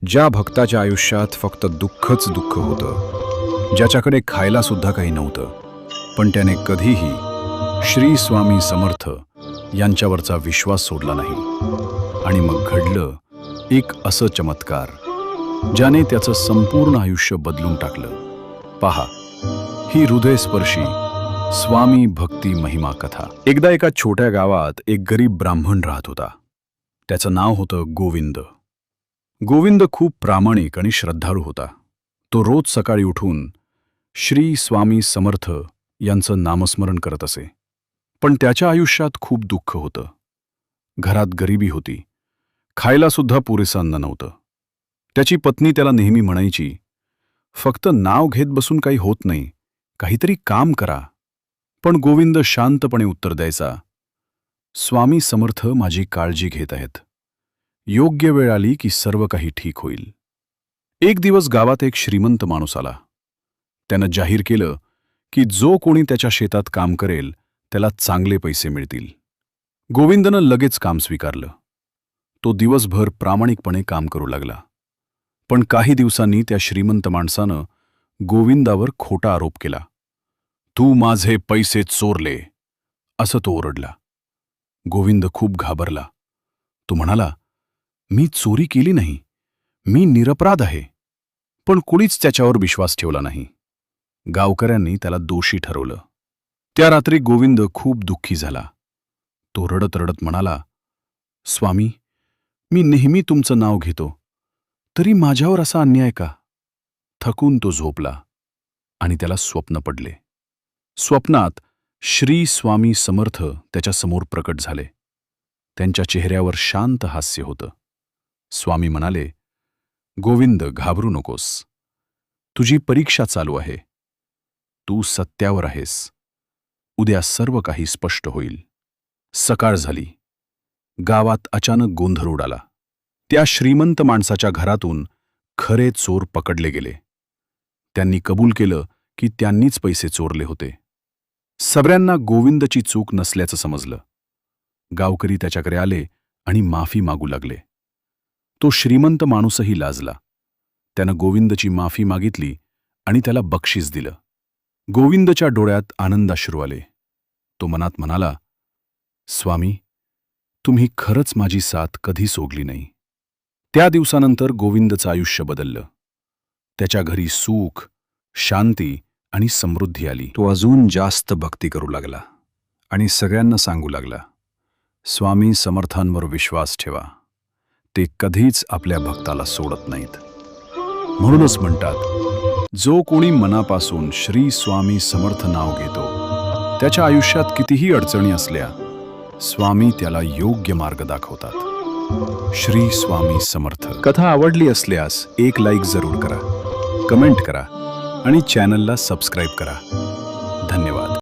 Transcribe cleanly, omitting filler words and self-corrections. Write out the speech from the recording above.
ज्या भक्ताच्या आयुष्यात फक्त दुःखच दुःख होतं, ज्याच्याकडे खायला सुद्धा काही नव्हतं, पण त्याने कधीही श्री स्वामी समर्थ यांच्यावरचा विश्वास सोडला नाही. आणि मग घडलं एक असं चमत्कार ज्याने त्याचं संपूर्ण आयुष्य बदलून टाकलं. पहा, ही हृदयस्पर्शी स्वामी भक्ती महिमा कथा. एकदा एका छोट्या गावात एक गरीब ब्राह्मण राहत होता. त्याचं नाव होतं गोविंद. गोविंद खूप प्रामाणिक आणि श्रद्धाळू होता. तो रोज सकाळी उठून श्री स्वामी समर्थ यांचं नामस्मरण करत असे. पण त्याच्या आयुष्यात खूप दुःख होतं. घरात गरिबी होती, खायला सुद्धा पुरेसं अन्न नव्हतं. त्याची पत्नी त्याला नेहमी म्हणायची, फक्त नाव घेत बसून काही होत नाही, काहीतरी काम करा. पण गोविंद शांतपणे उत्तर द्यायचा, स्वामी समर्थ माझी काळजी घेत आहेत. योग्य वेळ आली की सर्व काही ठीक होईल. एक दिवस गावात एक श्रीमंत माणूस आला. त्यानं जाहीर केलं की जो कोणी त्याच्या शेतात काम करेल त्याला चांगले पैसे मिळतील. गोविंदनं लगेच काम स्वीकारलं. तो दिवसभर प्रामाणिकपणे काम करू लागला. पण काही दिवसांनी त्या श्रीमंत माणसानं गोविंदावर खोटा आरोप केला. तू माझे पैसे चोरले, असं तो ओरडला. गोविंद खूप घाबरला. तो म्हणाला, मी चोरी केली नाही, मी निरपराध आहे. पण कुणीच त्याच्यावर विश्वास ठेवला नाही. गावकऱ्यांनी त्याला दोषी ठरवलं. त्या रात्री गोविंद खूप दुःखी झाला. तो रडत रडत म्हणाला, स्वामी, मी नेहमी तुमचं नाव घेतो, तरी माझ्यावर असा अन्याय का? थकून तो झोपला आणि त्याला स्वप्न पडले. स्वप्नात श्री स्वामी समर्थ त्याच्यासमोर प्रकट झाले. त्यांच्या चेहऱ्यावर शांत हास्य होतं. स्वामी म्हणाले, गोविंद, घाबरू नकोस. तुझी परीक्षा चालू आहे. तू सत्यावर आहेस. उद्या सर्व काही स्पष्ट होईल. सकाळ झाली. गावात अचानक गोंधळ उडाला. त्या श्रीमंत माणसाच्या घरातून खरे चोर पकडले गेले. त्यांनी कबूल केलं की त्यांनीच पैसे चोरले होते. सगळ्यांना गोविंदची चूक नसल्याचं समजलं. गावकरी त्याच्याकडे आले आणि माफी मागू लागले. तो श्रीमंत माणूसही लाजला. त्यानं गोविंदची माफी मागितली आणि त्याला बक्षीस दिलं. गोविंदच्या डोळ्यात आनंदाश्रू आले. तो मनात म्हणाला, स्वामी, तुम्ही खरंच माझी साथ कधी सोडली नाही. त्या दिवसानंतर गोविंदचं आयुष्य बदललं. त्याच्या घरी सुख, शांती आणि समृद्धी आली. तो अजून जास्त भक्ती करू लागला आणि सगळ्यांना सांगू लागला, स्वामी समर्थांवर विश्वास ठेवा. ते कधीच आपल्या भक्ताला सोडत नाहीत. म्हणूनच म्हणतात, जो कोणी मनापासून श्री स्वामी समर्थ नाव घेतो, त्याच्या आयुष्यात कितीही अडचणी असल्या, स्वामी त्याला योग्य मार्ग दाखवतात. श्री स्वामी समर्थ. कथा आवडली असल्यास एक लाईक जरूर करा, कमेंट करा आणि चॅनलला सबस्क्राईब करा.